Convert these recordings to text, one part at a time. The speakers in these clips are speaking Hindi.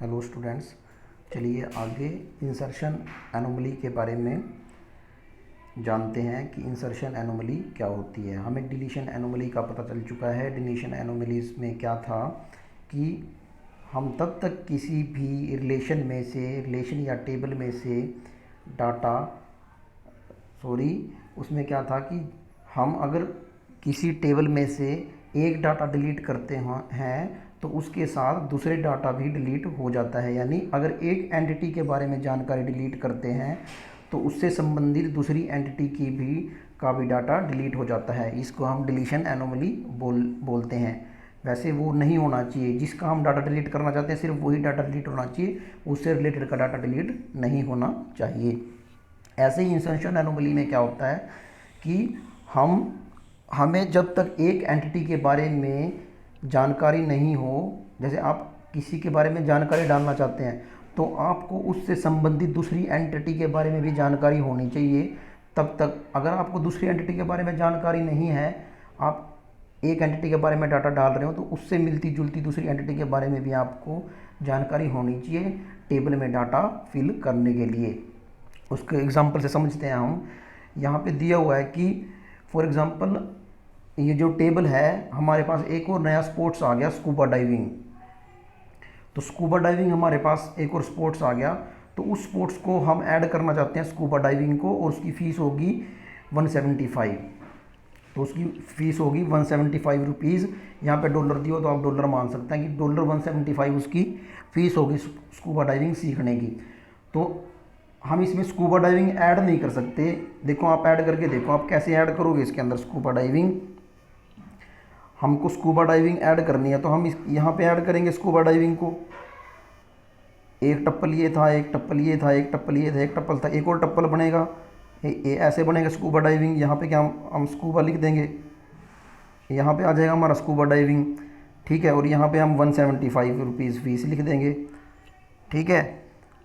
हेलो स्टूडेंट्स, चलिए आगे इंसर्शन एनोमली के बारे में जानते हैं कि इंसर्शन एनोमली क्या होती है। हमें डिलीशन एनोमली का पता चल चुका है। डिलीशन एनोमलीज में क्या था कि हम तब तक किसी भी रिलेशन या टेबल में से डाटा उसमें क्या था कि हम अगर किसी टेबल में से एक डाटा डिलीट करते हैं तो उसके साथ दूसरे डाटा भी डिलीट हो जाता है। यानी अगर एक एंटिटी के बारे में जानकारी डिलीट करते हैं तो उससे संबंधित दूसरी एंटिटी का भी डाटा डिलीट हो जाता है। इसको हम डिलीशन एनोमली बोलते हैं। वैसे वो नहीं होना चाहिए। जिसका हम डाटा डिलीट करना चाहते हैं सिर्फ वही डाटा डिलीट होना चाहिए, उससे रिलेटेड का डाटा डिलीट नहीं होना चाहिए। ऐसे ही इंसर्शन एनोमली में क्या होता है कि हमें जब तक एक एंटिटी के बारे में जानकारी नहीं हो, जैसे आप किसी के बारे में जानकारी डालना चाहते हैं तो आपको उससे संबंधित दूसरी एंटिटी के बारे में भी जानकारी होनी चाहिए। तब तक अगर आपको दूसरी एंटिटी के बारे में जानकारी नहीं है, आप एक एंटिटी के बारे में डाटा डाल रहे हो तो उससे मिलती जुलती दूसरी एंटिटी के बारे में भी आपको जानकारी होनी चाहिए टेबल में डाटा फिल करने के लिए। उसके एग्जांपल से समझते हैं हम। यहाँ पे दिया हुआ है कि फॉर एग्जांपल ये जो टेबल है, हमारे पास एक और नया स्पोर्ट्स आ गया, स्कूबा डाइविंग। तो स्कूबा डाइविंग हमारे पास एक और स्पोर्ट्स आ गया, तो उस स्पोर्ट्स को हम ऐड करना चाहते हैं स्कूबा डाइविंग को, और उसकी फ़ीस होगी 175। तो उसकी फ़ीस होगी 175 रुपीज़। यहाँ पे डॉलर दियो तो आप डॉलर मान सकते हैं कि डॉलर 175 उसकी फ़ीस होगी स्कूबा डाइविंग सीखने की। तो हम इसमें स्कूबा डाइविंग ऐड नहीं कर सकते। देखो आप ऐड करके देखो, आप कैसे ऐड करोगे इसके अंदर स्कूबा डाइविंग। हमको स्कूबा डाइविंग ऐड करनी है तो हम यहाँ पे ऐड करेंगे स्कूबा डाइविंग को। एक टप्पल ये था, एक टप्पल ये था, एक टप्पल ये था, एक टप्पल था, एक और टप्पल बनेगा, ये ऐसे बनेगा स्कूबा डाइविंग। यहाँ पे क्या हम स्कूबा लिख देंगे, यहाँ पे आ जाएगा हमारा स्कूबा डाइविंग, ठीक है। और यहाँ पे हम 175 रुपीज़ फ़ीस लिख देंगे, ठीक है।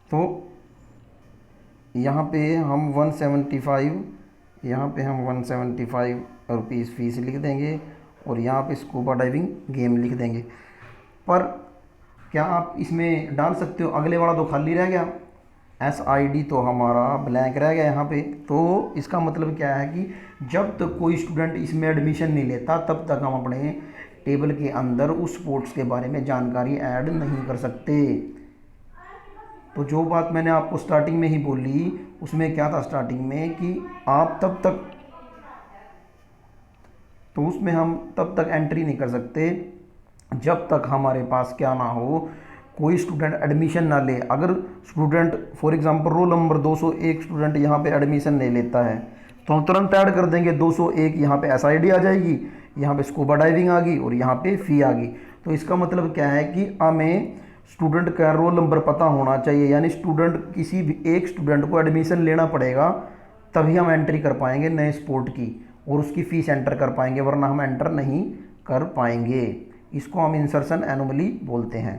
तो यहाँ पे हम 175 रुपीज़ फ़ीस लिख देंगे और यहाँ पे स्कूबा डाइविंग गेम लिख देंगे। पर क्या आप इसमें डाल सकते हो, अगले वाला तो खाली रह गया, SID तो हमारा ब्लैंक रह गया यहाँ पे। तो इसका मतलब क्या है कि जब तक कोई स्टूडेंट इसमें एडमिशन नहीं लेता तब तक हम अपने टेबल के अंदर उस स्पोर्ट्स के बारे में जानकारी ऐड नहीं कर सकते। तो जो बात मैंने आपको स्टार्टिंग में ही बोली, उसमें क्या था स्टार्टिंग में कि आप उसमें हम तब तक एंट्री नहीं कर सकते जब तक हमारे पास क्या ना हो, कोई स्टूडेंट एडमिशन ना ले। अगर student for example roll number 201 student यहाँ पे एडमिशन नहीं लेता है तो हम तुरंत ऐड कर देंगे 201। यहाँ पे SID आ जाएगी, यहाँ पे स्कूबा डाइविंग आ गई और यहाँ पे फ़ी आ गई। तो इसका मतलब क्या है कि हमें स्टूडेंट का रोल नंबर पता होना चाहिए। यानी किसी भी एक स्टूडेंट को एडमिशन लेना पड़ेगा तभी हम एंट्री कर पाएंगे नए स्पोर्ट की और उसकी फ़ीस एंटर कर पाएंगे, वरना हम एंटर नहीं कर पाएंगे। इसको हम इंसर्शन एनोमली बोलते हैं।